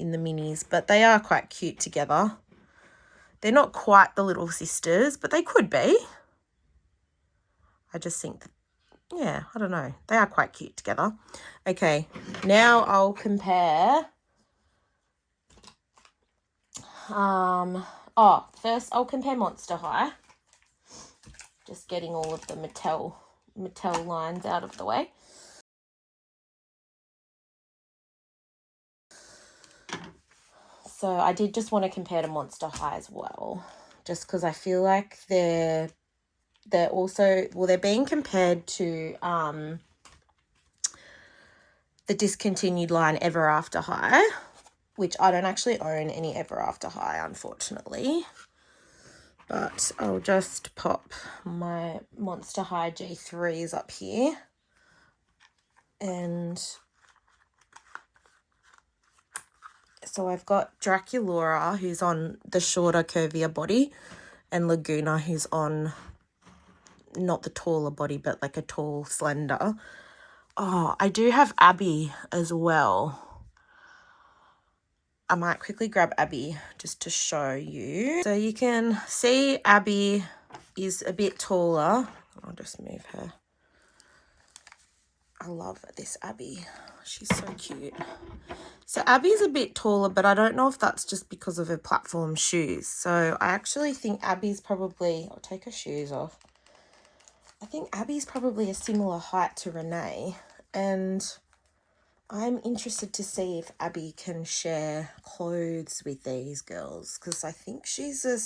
in the minis, but they are quite cute together. They're not quite the little sisters, but they could be. I just think that, yeah, I don't know. They are quite cute together. Okay, now I'll compare. First I'll compare Monster High. Just getting all of the Mattel lines out of the way. So I did just want to compare to Monster High as well, just because I feel like they're also, well, they're being compared to the discontinued line Ever After High, which I don't actually own any Ever After High, unfortunately. But I'll just pop my Monster High G3s up here. And so I've got Draculaura, who's on the shorter, curvier body, and Laguna, who's on not the taller body, but like a tall, slender. Oh, I do have Abby as well. I might quickly grab Abby just to show you. So you can see Abby is a bit taller. I'll just move her. I love this Abby. She's so cute. So Abby's a bit taller, but I don't know if that's just because of her platform shoes. So I actually think Abby's probably, I'll take her shoes off. I think Abby's probably a similar height to Renee. And I'm interested to see if Abby can share clothes with these girls, because I think she's a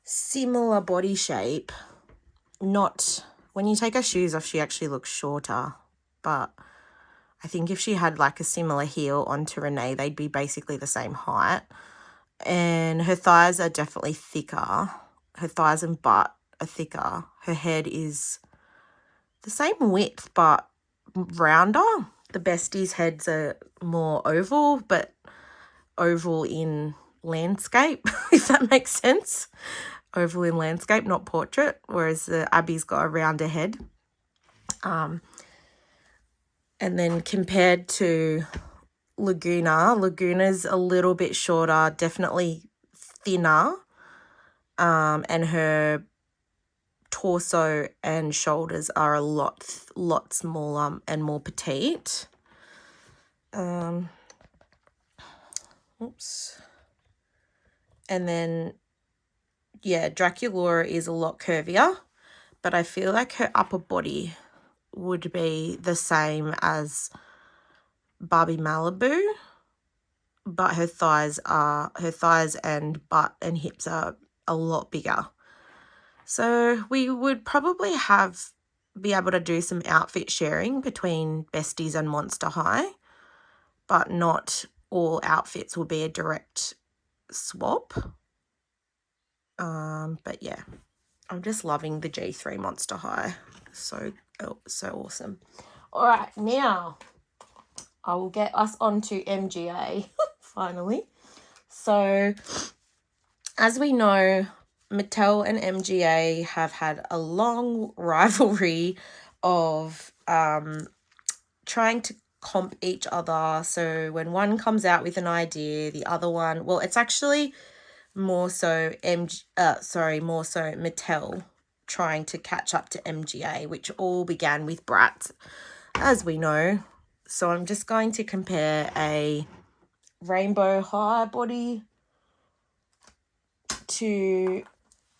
similar body shape. Not, when you take her shoes off, she actually looks shorter, but I think if she had like a similar heel onto Renee, they'd be basically the same height. And her thighs are definitely thicker. Her thighs and butt are thicker. Her head is the same width, but rounder. The besties' heads are more oval, but oval in landscape, if that makes sense. Oval in landscape, not portrait, whereas Abby's got a rounder head. And then compared to Laguna's a little bit shorter, definitely thinner, and her torso and shoulders are a lot smaller and more petite. Oops. And then, yeah, Draculaura is a lot curvier, but I feel like her upper body would be the same as Barbie Malibu, but her thighs and butt and hips are a lot bigger. So we would probably be able to do some outfit sharing between Besties and Monster High, but not all outfits will be a direct swap. But yeah, I'm just loving the G3 Monster High. So awesome. All right, now I will get us onto MGA finally. So as we know, Mattel and MGA have had a long rivalry of trying to comp each other. So when one comes out with an idea, the other one, well, it's actually more so Mattel trying to catch up to MGA, which all began with Bratz, as we know. So I'm just going to compare a Rainbow High body to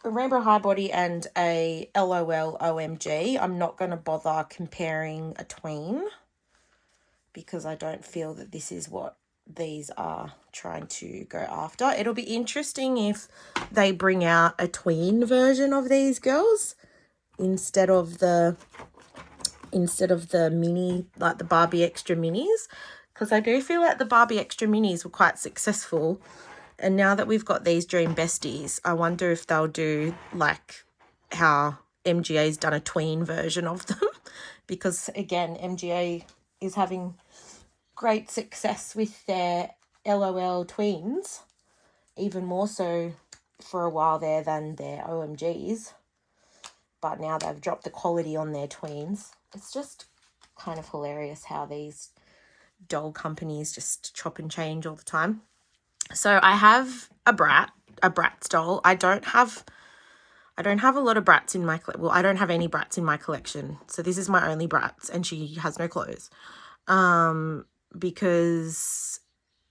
a Rainbow High body and a LOL OMG. I'm not going to bother comparing a tween because I don't feel that this is what these are trying to go after. It'll be interesting if they bring out a tween version of these girls instead of the mini, like the Barbie Extra Minis, because I do feel like the Barbie Extra Minis were quite successful. And now that we've got these Dream Besties, I wonder if they'll do like how MGA's done a tween version of them, because again, MGA is having great success with their LOL tweens, even more so for a while there than their OMGs. But now they've dropped the quality on their tweens. It's just kind of hilarious how these doll companies just chop and change all the time. So I have a Bratz doll. I don't have a lot of Bratz in my well, I don't have any Bratz in my collection. So this is my only Bratz, and she has no clothes. Because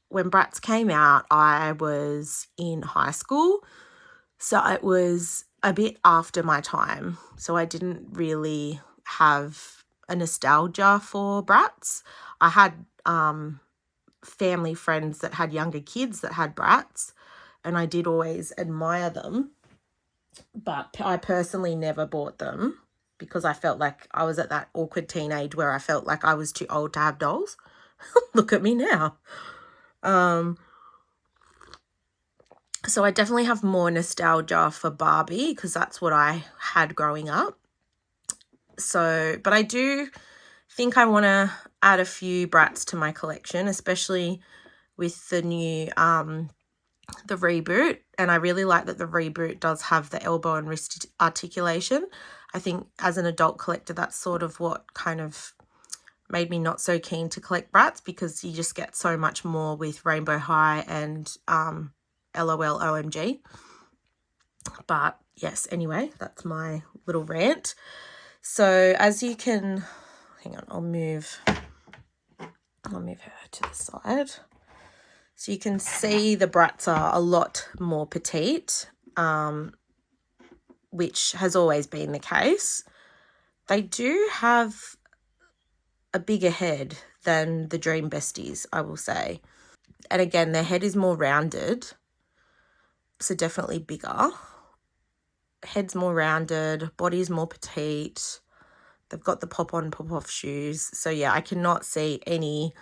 when Bratz came out, I was in high school. So it was a bit after my time. So I didn't really have a nostalgia for Bratz. I had family friends that had younger kids that had Bratz, and I did always admire them. But I personally never bought them because I felt like I was at that awkward teenage where I felt like I was too old to have dolls. Look at me now. So I definitely have more nostalgia for Barbie because that's what I had growing up. So, but I do think I want to add a few Bratz to my collection, especially with the new, the reboot. And I really like that the reboot does have the elbow and wrist articulation. I think as an adult collector, that's sort of what kind of made me not so keen to collect Bratz, because you just get so much more with Rainbow High and LOL OMG. But yes, anyway, that's my little rant. So as you can, hang on, I'll move her to the side. So you can see the Bratz are a lot more petite, which has always been the case. They do have a bigger head than the Dream Besties, I will say. And again, their head is more rounded, so definitely bigger. Head's more rounded, body's more petite. They've got the pop-on, pop-off shoes. So yeah, I cannot see any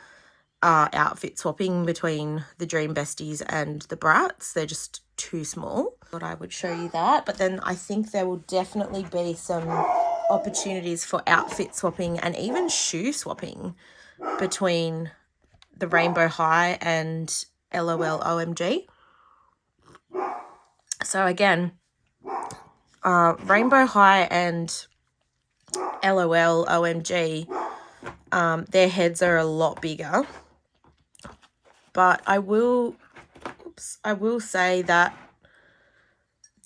outfit swapping between the Dream Besties and the Bratz. They're just too small. Thought I would show you that. But then I think there will definitely be some opportunities for outfit swapping and even shoe swapping between the Rainbow High and LOL OMG. So again, Rainbow High and LOL OMG, their heads are a lot bigger. But I will say that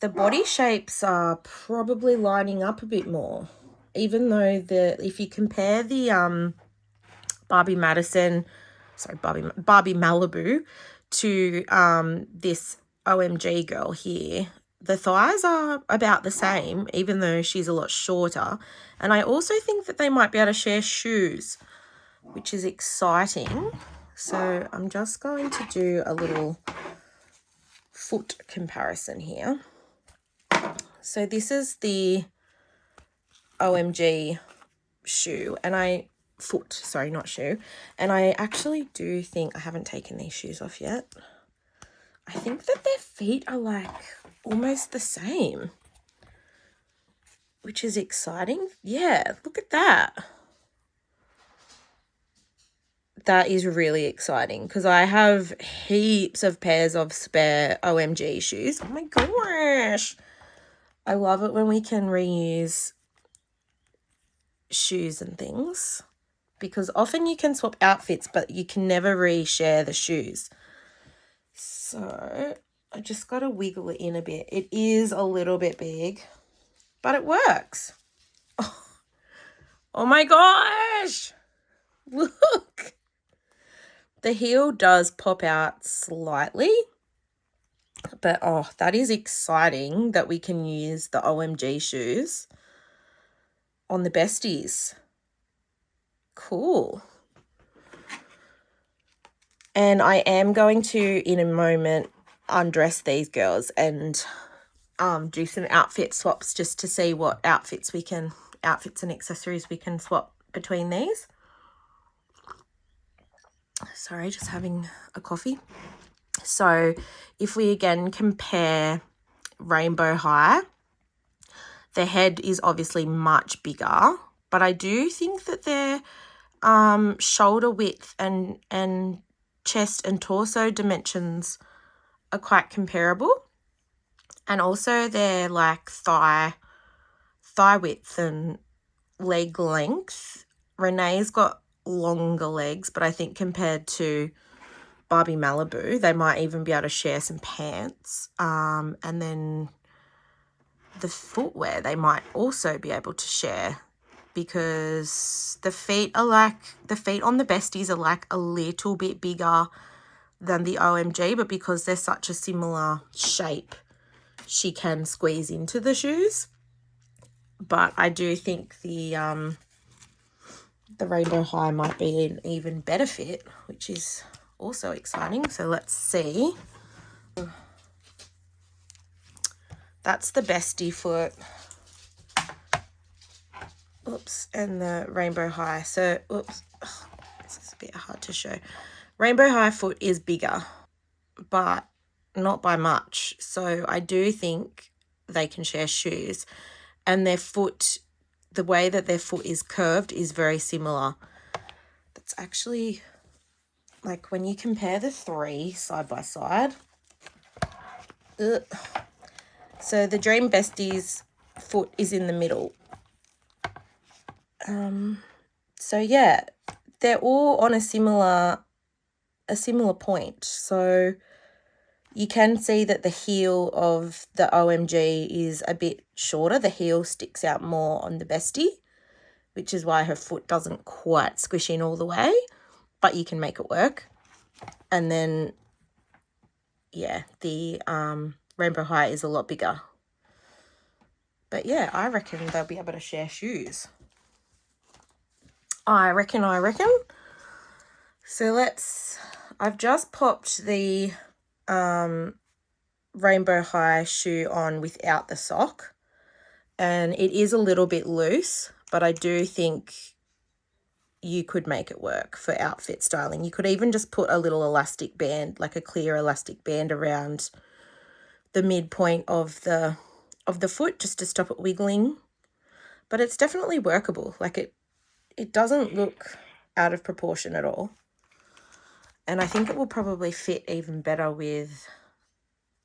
the body shapes are probably lining up a bit more, even though if you compare the Barbie Malibu to this OMG girl here, the thighs are about the same, even though she's a lot shorter. And I also think that they might be able to share shoes, which is exciting. So I'm just going to do a little foot comparison here. So this is the OMG shoe, and not shoe. And I actually do think, I haven't taken these shoes off yet. I think that their feet are like almost the same, which is exciting. Yeah, look at that. That is really exciting because I have heaps of pairs of spare OMG shoes. Oh my gosh. I love it when we can reuse shoes and things, because often you can swap outfits, but you can never reshare the shoes. So I just got to wiggle it in a bit. It is a little bit big, but it works. Oh my gosh. Look. The heel does pop out slightly, but oh, that is exciting that we can use the OMG shoes on the besties. Cool. And I am going to, in a moment, undress these girls and do some outfit swaps just to see what outfits and accessories we can swap between these. Sorry, just having a coffee. So if we again compare Rainbow High, the head is obviously much bigger, but I do think that their shoulder width and chest and torso dimensions are quite comparable, and also their like thigh width and leg length. Renee's got longer legs, but I think compared to Barbie Malibu, they might even be able to share some pants. And then the footwear they might also be able to share, because the feet on the besties are like a little bit bigger than the OMG, but because they're such a similar shape, she can squeeze into the shoes. But I do think the Rainbow High might be an even better fit, which is also exciting. So let's see. That's the bestie foot. Oops, and the Rainbow High. So, oops, this is a bit hard to show. Rainbow High foot is bigger, but not by much. So I do think they can share shoes, and their foot, the way that their foot is curved is very similar. That's actually, like, when you compare the three side by side. Ugh. So the Dream Besties foot is in the middle. So yeah, they're all on a similar point. So you can see that the heel of the OMG is a bit shorter. The heel sticks out more on the bestie, which is why her foot doesn't quite squish in all the way, but you can make it work. And then, yeah, the Rainbow High is a lot bigger. But yeah, I reckon they'll be able to share shoes. I reckon. So I've just popped the Rainbow High shoe on without the sock, and it is a little bit loose, but I do think you could make it work for outfit styling. You could even just put a little elastic band, like a clear elastic band, around the midpoint of the foot just to stop it wiggling. But it's definitely workable. Like, it doesn't look out of proportion at all. And I think it will probably fit even better with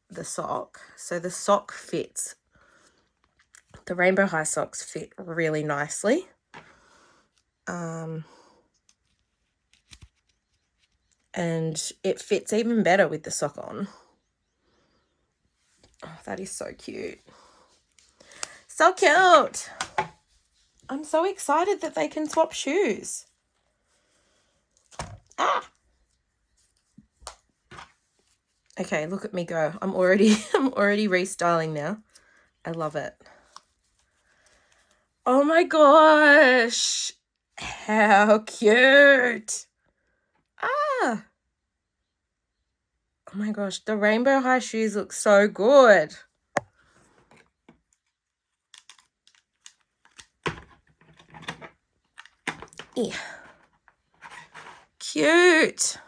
the sock. So the sock fits. The Rainbow High socks fit really nicely. And it fits even better with the sock on. Oh, that is so cute. So cute. I'm so excited that they can swap shoes. Ah. Okay, look at me go. I'm already restyling now. I love it. Oh my gosh. How cute. Ah. Oh my gosh, the Rainbow High shoes look so good. Yeah. Cute.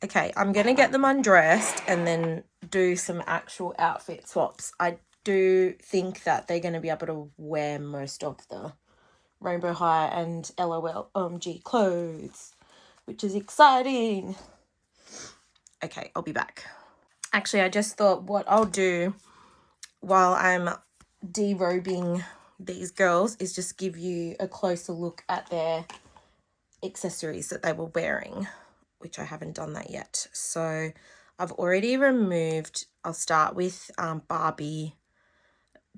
Okay, I'm going to get them undressed and then do some actual outfit swaps. I do think that they're going to be able to wear most of the Rainbow High and LOL OMG clothes, which is exciting. Okay, I'll be back. Actually, I just thought what I'll do while I'm derobing these girls is just give you a closer look at their accessories that they were wearing, which I haven't done that yet. So I've already removed, I'll start with Barbie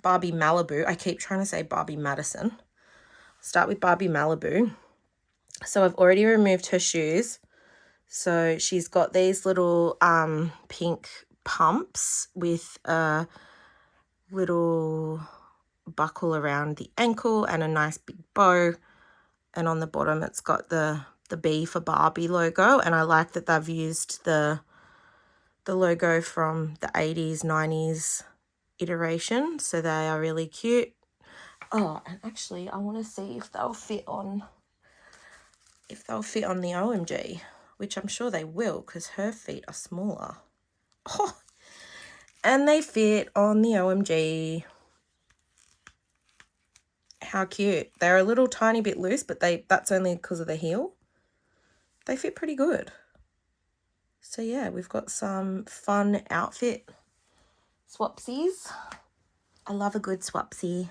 Malibu. I keep trying to say Barbie Madison. Start with Barbie Malibu. So I've already removed her shoes. So she's got these little pink pumps with a little buckle around the ankle and a nice big bow. And on the bottom it's got the B for Barbie logo. And I like that they've used the logo from the 80s, 90s iteration. So they are really cute. Oh, and actually I want to see if they'll fit on the OMG, which I'm sure they will because her feet are smaller. Oh, and they fit on the OMG. How cute. They're a little tiny bit loose, but that's only because of the heel. They fit pretty good. So yeah, we've got some fun outfit swapsies. I love a good swapsie.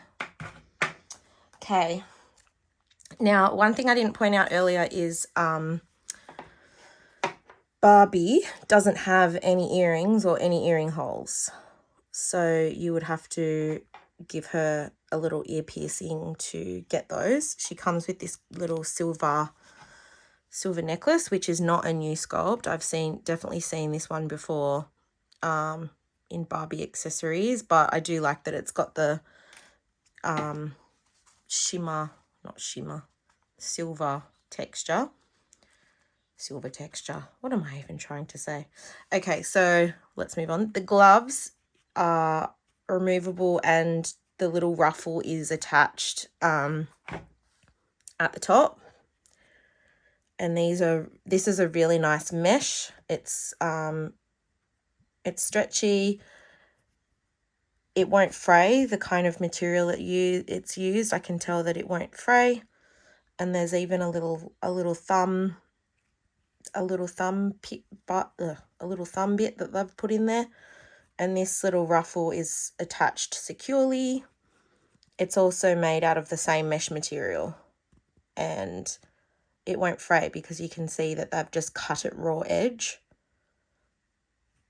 Okay, Now, one thing I didn't point out earlier is Barbie doesn't have any earrings or any earring holes. So you would have to give her a little ear piercing to get those. She comes with this little silver necklace, which is not a new sculpt. I've definitely seen this one before in Barbie accessories, but I do like that it's got the silver texture. What am I even trying to say? Okay, so let's move on. The gloves are removable and the little ruffle is attached at the top. And this is a really nice mesh. It's stretchy. It won't fray. The kind of material it's used, I can tell that it won't fray. And there's even a little thumb bit that they've put in there. And this little ruffle is attached securely. It's also made out of the same mesh material, and it won't fray because you can see that they've just cut it raw edge.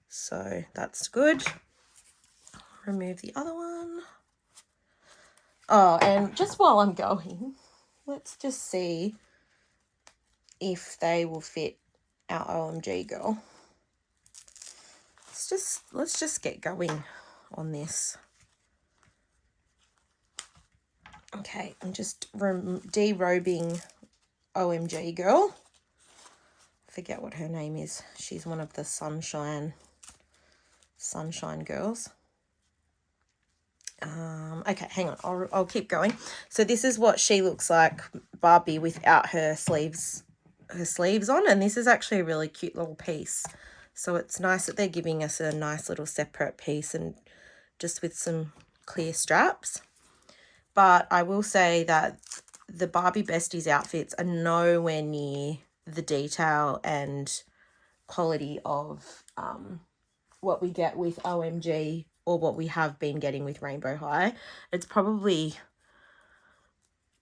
So that's good. Remove the other one. Oh, and just while I'm going, let's just see if they will fit our OMG girl. Let's just get going on this. Okay, I'm just derobing OMG girl. Forget what her name is. She's one of the sunshine girls. Okay, hang on. I'll keep going. So this is what she looks like, Barbie, without her sleeves on, and this is actually a really cute little piece. So it's nice that they're giving us a nice little separate piece and just with some clear straps. But I will say that the Barbie Besties outfits are nowhere near the detail and quality of what we get with OMG or what we have been getting with Rainbow High. It's probably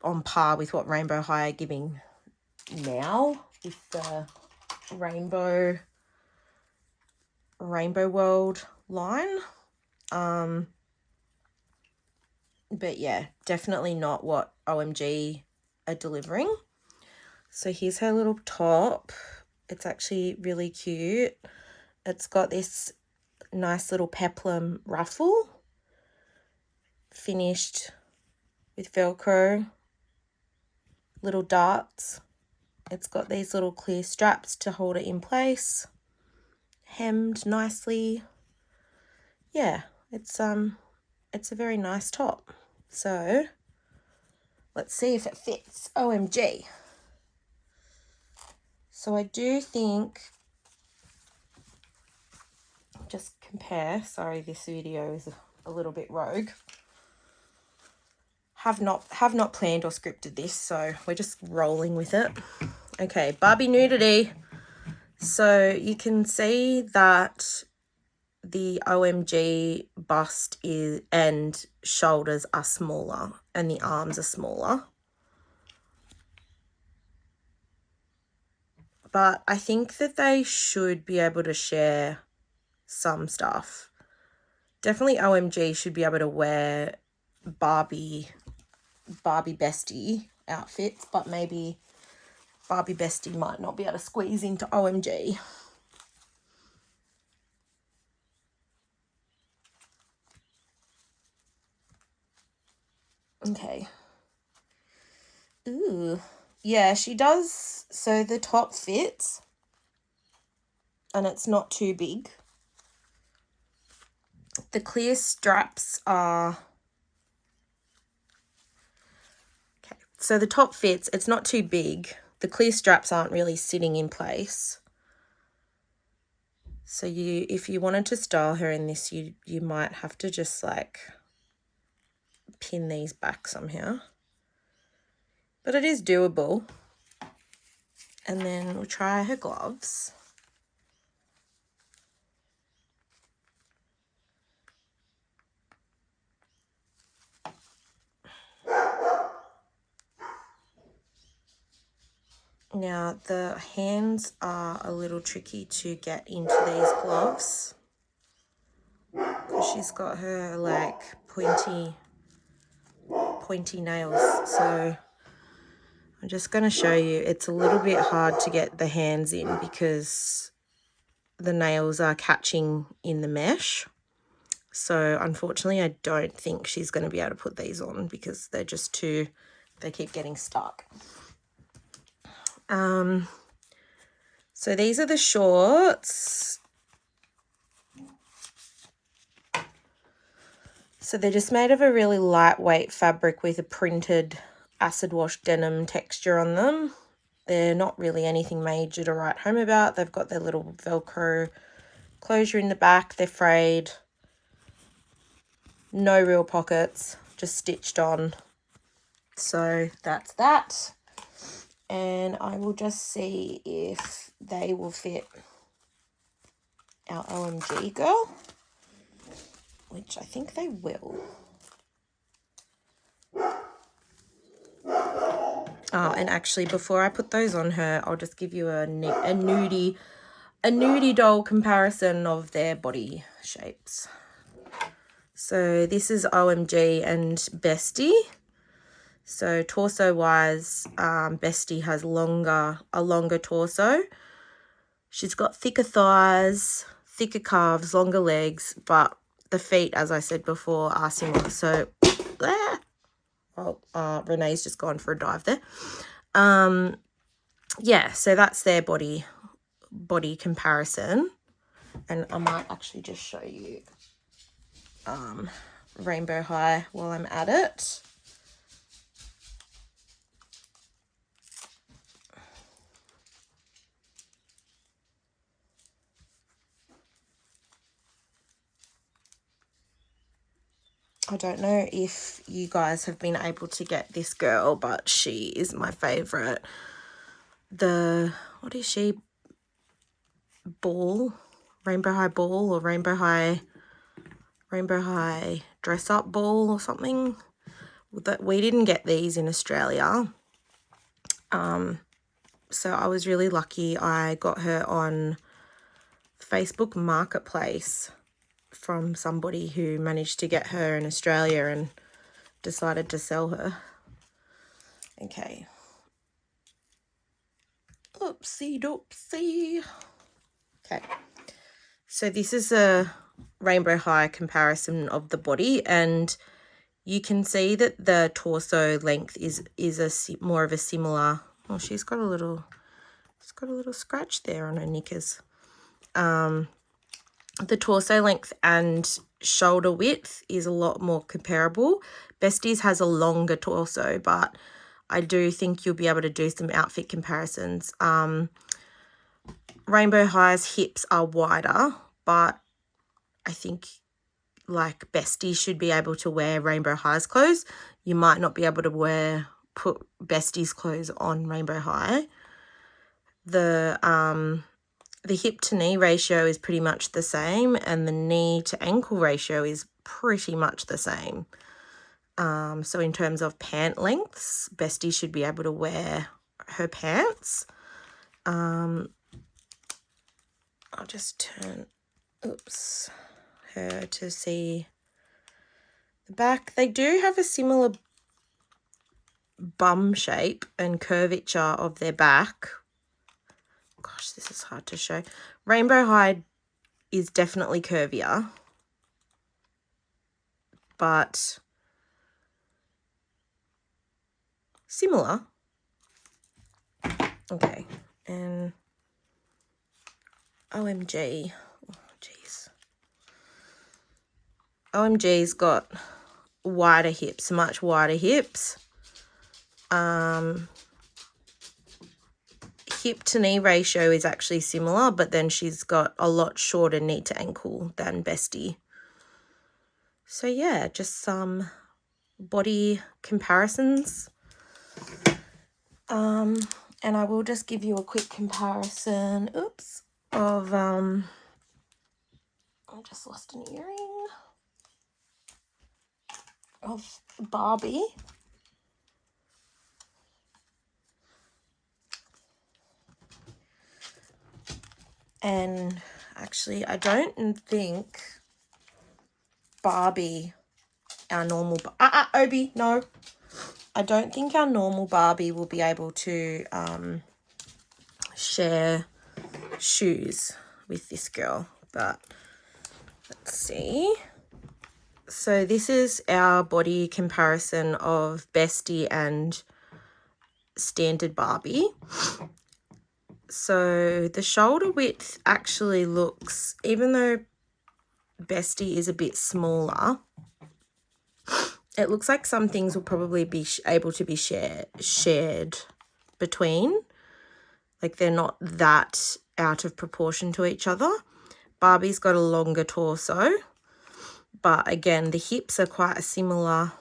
on par with what Rainbow High are giving now with the Rainbow World line. But yeah, definitely not what OMG are delivering. So here's her little top. It's actually really cute. It's got this nice little peplum ruffle finished with Velcro, little darts. It's got these little clear straps to hold it in place, hemmed nicely. Yeah, it's a very nice top. So let's see if it fits. OMG. So I do think, just compare, sorry this video is a little bit rogue. Have not planned or scripted this, so we're just rolling with it. Okay, Barbie nudity. So you can see that the OMG bust and shoulders are smaller and the arms are smaller. But I think that they should be able to share some stuff. Definitely OMG should be able to wear Barbie Bestie outfits, but maybe Barbie Bestie might not be able to squeeze into OMG. Okay. Ooh. Yeah, she does. So the top fits and it's not too big. The clear straps are... Okay, so the top fits. It's not too big. The clear straps aren't really sitting in place. So if you wanted to style her in this, you might have to just like pin these back somehow. But it is doable. And then we'll try her gloves. Now, the hands are a little tricky to get into these gloves because she's got her, like, pointy nails. So I'm just going to show you. It's a little bit hard to get the hands in because the nails are catching in the mesh. So unfortunately, I don't think she's going to be able to put these on because they're just too, they keep getting stuck. So these are the shorts. So they're just made of a really lightweight fabric with a printed acid wash denim texture on them. They're not really anything major to write home about. They've got their little Velcro closure in the back. They're frayed. No real pockets, just stitched on. So that's that. And I will just see if they will fit our OMG girl, which I think they will. Oh, and actually, before I put those on her, I'll just give you a nudie doll comparison of their body shapes. So this is OMG and Bestie. So torso-wise, Bestie has a longer torso. She's got thicker thighs, thicker calves, longer legs, but the feet, as I said before, are similar. So, Renee's just gone for a dive there. Yeah, so that's their body comparison. And I might actually just show you Rainbow High while I'm at it. I don't know if you guys have been able to get this girl, but she is my favourite. What is she? Ball? Rainbow High Ball or Rainbow High Dress Up Ball or something. That we didn't get these in Australia. So I was really lucky. I got her on Facebook Marketplace from somebody who managed to get her in Australia and decided to sell her. Okay. Oopsie doopsie. Okay. So this is a Rainbow High comparison of the body, and you can see that the torso length is more of a similar. Oh, she's got a little scratch there on her knickers. The torso length and shoulder width is a lot more comparable. Bestie's has a longer torso, but I do think you'll be able to do some outfit comparisons. Rainbow High's hips are wider, but I think like Bestie should be able to wear Rainbow High's clothes. You might not be able to put Bestie's clothes on Rainbow High. The hip to knee ratio is pretty much the same, and the knee to ankle ratio is pretty much the same. So in terms of pant lengths, Bestie should be able to wear her pants. I'll just turn, her to see the back. They do have a similar bum shape and curvature of their back. Gosh, this is hard to show. Rainbow High is definitely curvier, but similar. Okay, and OMG. Oh, jeez. OMG's got wider hips, much wider hips. Hip to knee ratio is actually similar, but then she's got a lot shorter knee to ankle than Bestie. So yeah, just some body comparisons. And I will just give you a quick comparison, of, I just lost an earring, of Barbie. And actually, I don't think Barbie, our normal... Obi, no. I don't think our normal Barbie will be able to share shoes with this girl. But let's see. So this is our body comparison of Bestie and standard Barbie. So the shoulder width actually looks, even though Bestie is a bit smaller, it looks like some things will probably be able to be shared between. Like they're not that out of proportion to each other. Barbie's got a longer torso, but again, the hips are quite similar.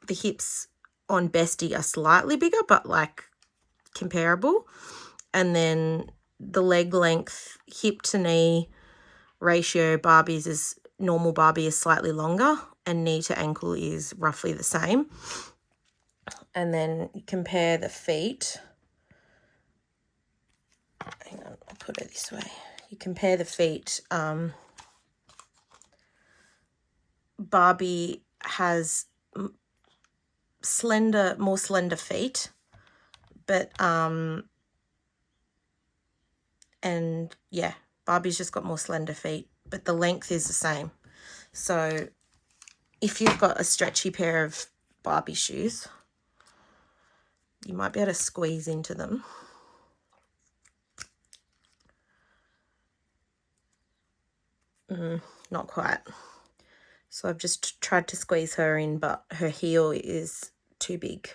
The hips on Bestie are slightly bigger, but like comparable. And then the leg length, hip to knee ratio, normal Barbie is slightly longer, and knee to ankle is roughly the same. And then you compare the feet. Hang on, I'll put it this way. You compare the feet. Barbie has more slender feet, but and yeah, Barbie's just got more slender feet, but the length is the same. So if you've got a stretchy pair of Barbie shoes, you might be able to squeeze into them. Not quite. So I've just tried to squeeze her in, but her heel is too big.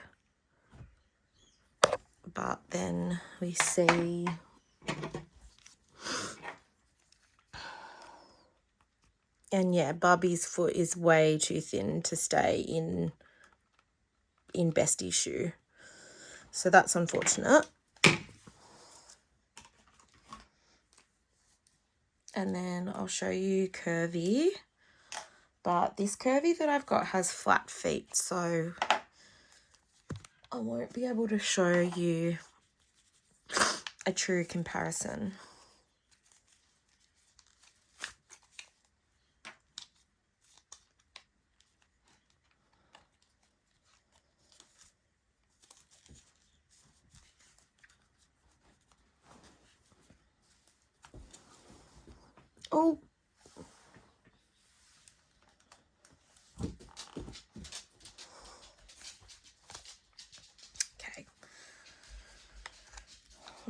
But then we see and yeah, Barbie's foot is way too thin to stay in Bestie's shoe. So that's unfortunate. And then I'll show you Curvy. But this Curvy that I've got has flat feet, so I won't be able to show you a true comparison. Oh.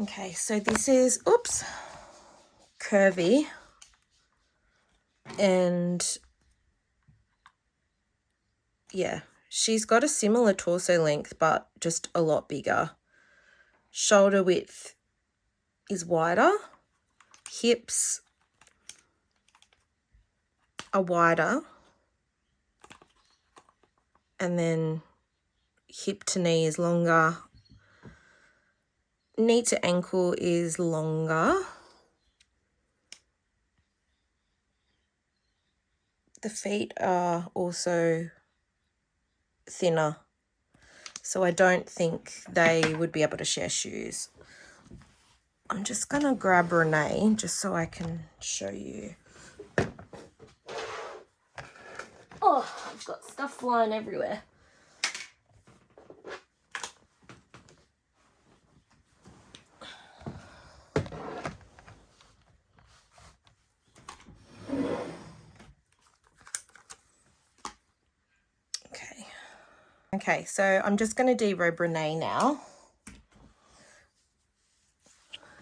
Okay, so this is, Curvy. And yeah, she's got a similar torso length, but just a lot bigger. Shoulder width is wider. Hips are wider. And then hip to knee is longer. Knee to ankle is longer. The feet are also thinner. So I don't think they would be able to share shoes. I'm just going to grab Renee just so I can show you. Oh, I've got stuff flying everywhere. Okay, so I'm just going to derobe Renee now.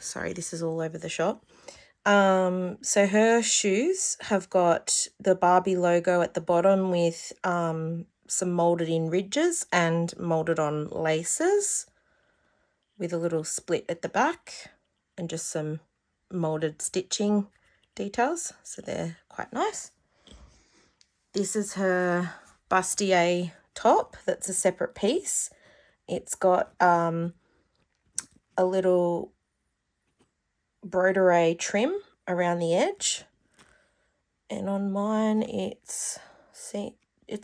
Sorry, this is all over the shop. So her shoes have got the Barbie logo at the bottom with some molded in ridges and molded on laces with a little split at the back and just some molded stitching details. So they're quite nice. This is her bustier top. That's a separate piece. It's got a little broderie trim around the edge, and on mine it's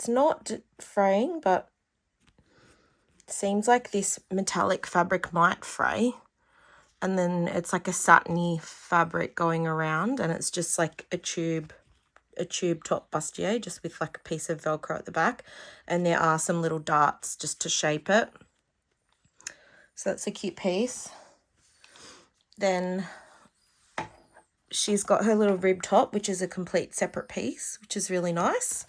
not fraying, but it seems like this metallic fabric might fray, and then it's like a satiny fabric going around, and it's just like a tube top bustier, just with like a piece of Velcro at the back, and there are some little darts just to shape it. So that's a cute piece. Then she's got her little rib top, which is a complete separate piece, which is really nice.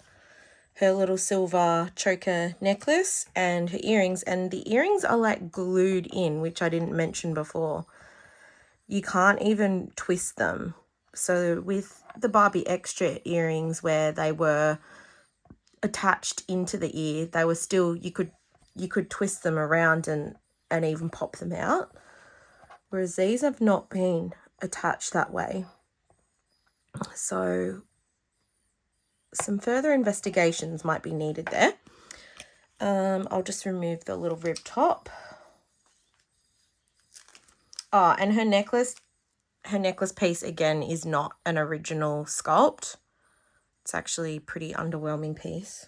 Her little silver choker necklace and her earrings, and the earrings are like glued in, which I didn't mention before. You can't even twist them. So with the Barbie extra earrings where they were attached into the ear, they were still, you could twist them around and even pop them out. Whereas these have not been attached that way. So some further investigations might be needed there. I'll just remove the little rib top. Oh, and her necklace piece again is not an original sculpt. It's actually a pretty underwhelming piece.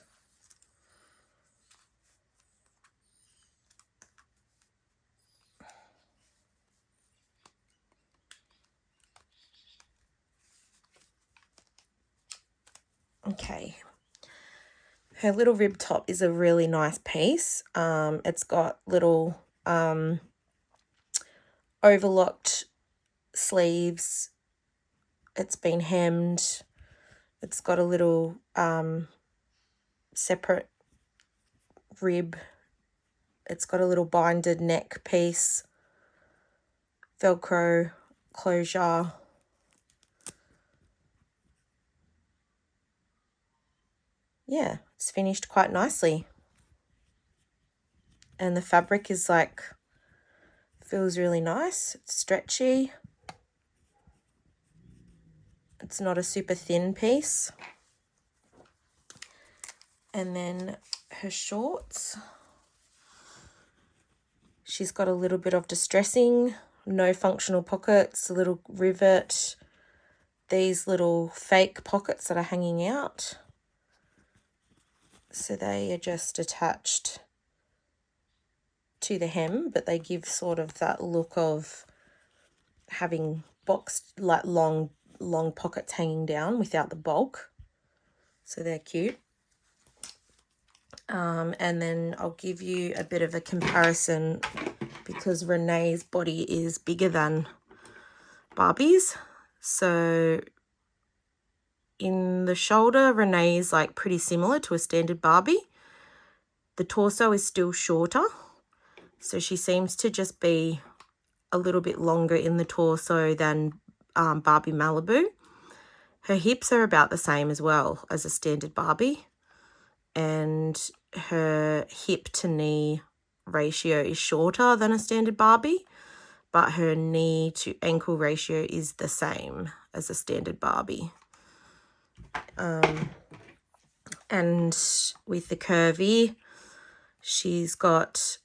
Okay. Her little rib top is a really nice piece. It's got little overlocked sleeves. It's been hemmed. It's got a little separate rib. It's got a little binded neck piece, Velcro closure. Yeah, it's finished quite nicely. And the fabric is like, feels really nice. It's stretchy. It's not a super thin piece. And then her shorts. She's got a little bit of distressing, no functional pockets, a little rivet, these little fake pockets that are hanging out. So they are just attached to the hem, but they give sort of that look of having boxed, like long pockets hanging down without the bulk. So they're cute. And then I'll give you a bit of a comparison because Renee's body is bigger than Barbie's. So in the shoulder, Renee is like pretty similar to a standard Barbie. The torso is still shorter. So she seems to just be a little bit longer in the torso than Barbie Malibu. Her hips are about the same as well as a standard Barbie. And her hip to knee ratio is shorter than a standard Barbie. But her knee to ankle ratio is the same as a standard Barbie. And with the curvy, she's got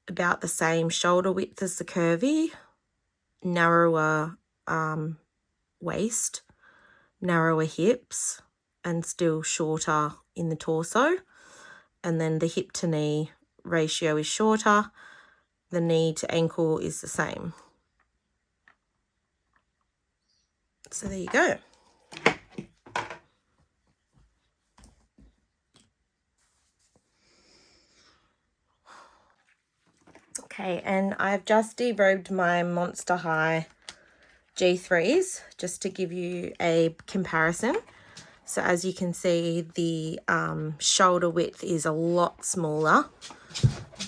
about the same shoulder width as the curvy, narrower waist, narrower hips, and still shorter in the torso. And then the hip to knee ratio is shorter. The knee to ankle is the same. So there you go. Okay, and I've just derobed my Monster High G3s just to give you a comparison. So as you can see, the shoulder width is a lot smaller,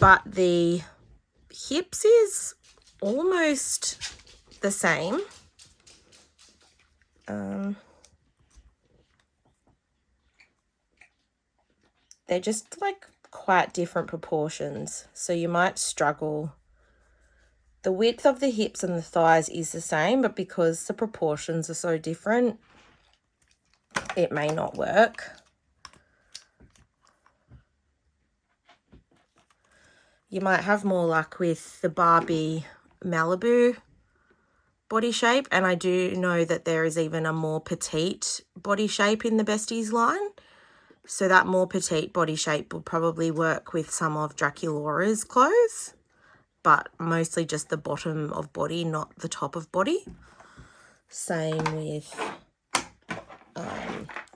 but the hips is almost the same. They're just like quite different proportions, so you might struggle. The width of the hips and the thighs is the same, but because the proportions are so different, it may not work. You might have more luck with the Barbie Malibu body shape, and I do know that there is even a more petite body shape in the Besties line. So that more petite body shape will probably work with some of Draculaura's clothes. but mostly just the bottom of body, not the top of body. Same with,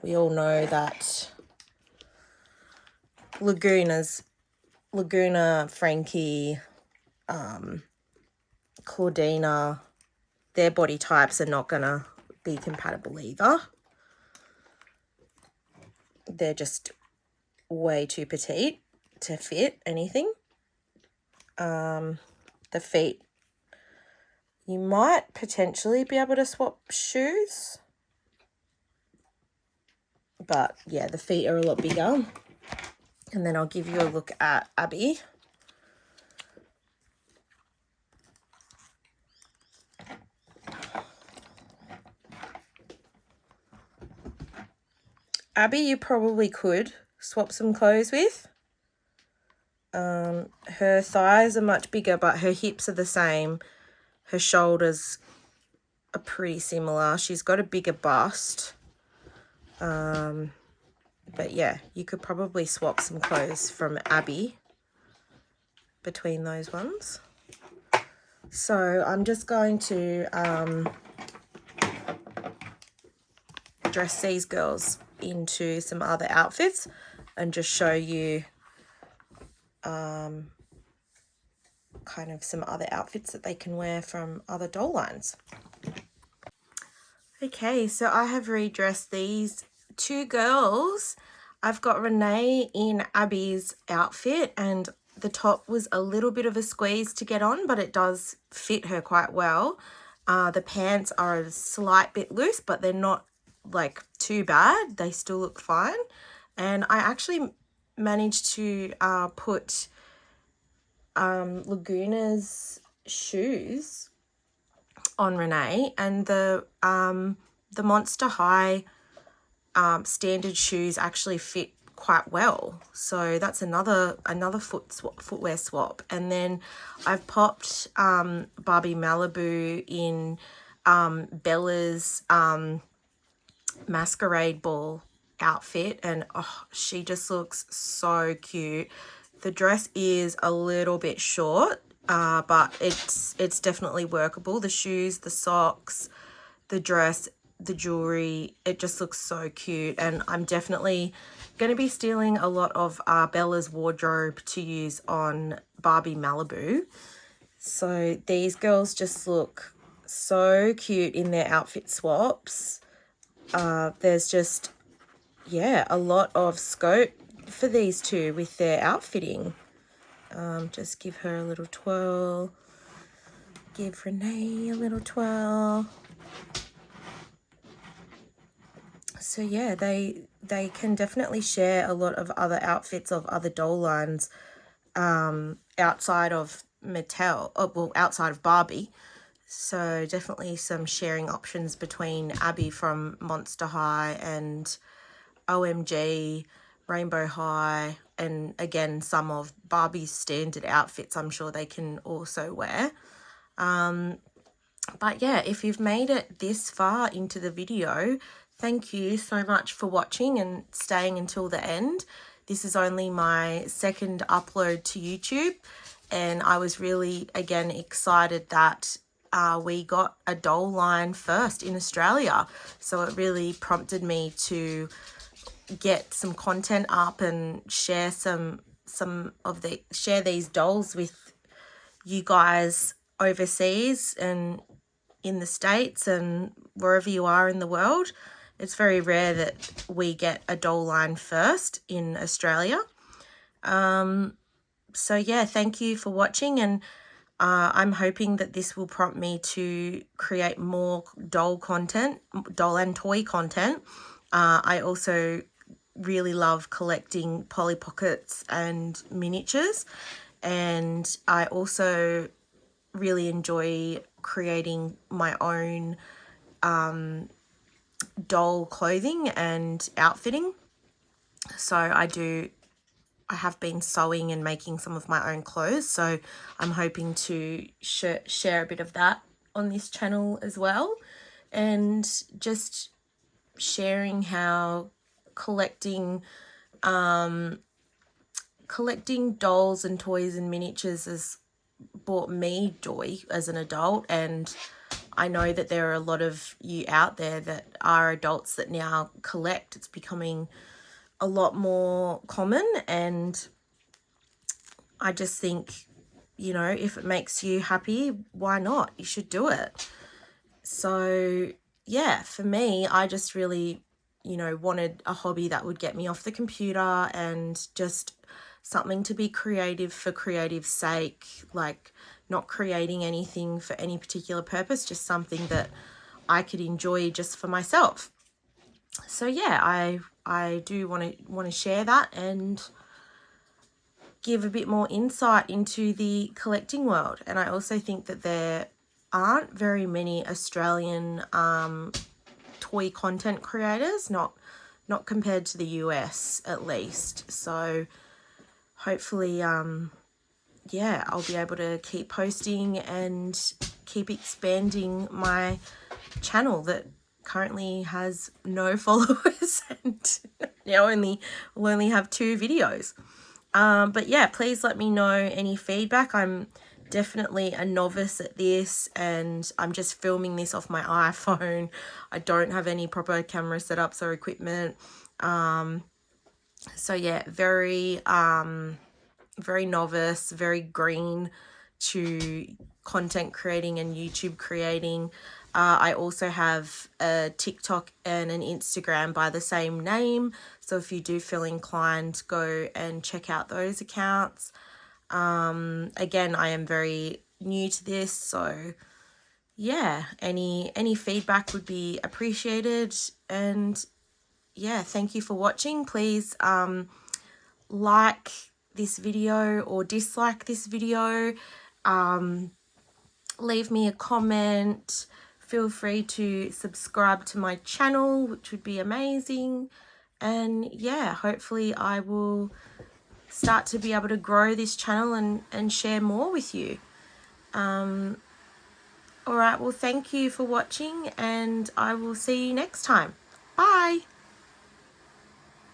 we all know that Laguna, Frankie, Claudina, their body types are not going to be compatible either. They're just way too petite to fit anything. The feet, you might potentially be able to swap shoes, but yeah, the feet are a lot bigger. And then I'll give you a look at Abby. Abby, you probably could swap some clothes with. Her thighs are much bigger, but her hips are the same. Her shoulders are pretty similar. She's got a bigger bust. But yeah, you could probably swap some clothes from Abby between those ones. So I'm just going to dress these girls into some other outfits and just show you kind of some other outfits that they can wear from other doll lines. Okay, so I have redressed these two girls. I've got Renee in Abby's outfit, and the top was a little bit of a squeeze to get on, but it does fit her quite well. The pants are a slight bit loose, but they're not like too bad. They still look fine. And I actually managed to put Laguna's shoes on Renee, and the Monster High standard shoes actually fit quite well. So that's another footwear swap. And then I've popped Barbie Malibu in Bella's masquerade ball outfit, and oh, she just looks so cute. The dress is a little bit short, but it's definitely workable. The shoes, the socks, the dress, the jewelry, it just looks so cute. And I'm definitely going to be stealing a lot of Bella's wardrobe to use on Barbie Malibu. So these girls just look so cute in their outfit swaps. There's just, yeah, a lot of scope for these two with their outfitting. Just give her a little twirl. Give Renee a little twirl. So yeah, they can definitely share a lot of other outfits of other doll lines outside of Mattel, well, outside of Barbie. So definitely some sharing options between Abby from Monster High and OMG, Rainbow High, and again, some of Barbie's standard outfits I'm sure they can also wear. But yeah, if you've made it this far into the video, thank you so much for watching and staying until the end. This is only my second upload to YouTube, and I was really, again, excited that we got a doll line first in Australia. So it really prompted me to get some content up and share share these dolls with you guys overseas and in the States and wherever you are in the world. It's very rare that we get a doll line first in Australia. So yeah, thank you for watching, and I'm hoping that this will prompt me to create more doll and toy content. I also really love collecting Polly Pockets and miniatures, and I also really enjoy creating my own doll clothing and outfitting. So I have been sewing and making some of my own clothes, so I'm hoping to share a bit of that on this channel as well, and just sharing how collecting dolls and toys and miniatures has brought me joy as an adult, and I know that there are a lot of you out there that are adults that now collect. It's becoming a lot more common, and I just think, you know, if it makes you happy, why not? You should do it. So yeah, for me, I just really, you know, wanted a hobby that would get me off the computer and just something to be creative for creative's sake, like not creating anything for any particular purpose, just something that I could enjoy just for myself. So yeah, I do want to share that and give a bit more insight into the collecting world. And I also think that there aren't very many Australian toy content creators, not compared to the US at least. So hopefully yeah, I'll be able to keep posting and keep expanding my channel that currently has no followers and now will only have 2 videos. But yeah, please let me know any feedback. I'm definitely a novice at this, and I'm just filming this off my iPhone. I don't have any proper camera setups or equipment. So yeah, very novice, very green to content creating and YouTube creating. I also have a TikTok and an Instagram by the same name. So if you do feel inclined, go and check out those accounts. Again, I am very new to this, so yeah, any feedback would be appreciated. And yeah, thank you for watching. Please like this video or dislike this video. Leave me a comment. Feel free to subscribe to my channel, which would be amazing. And yeah, hopefully I will start to be able to grow this channel and share more with you. All right, well, thank you for watching, and I will see you next time. Bye.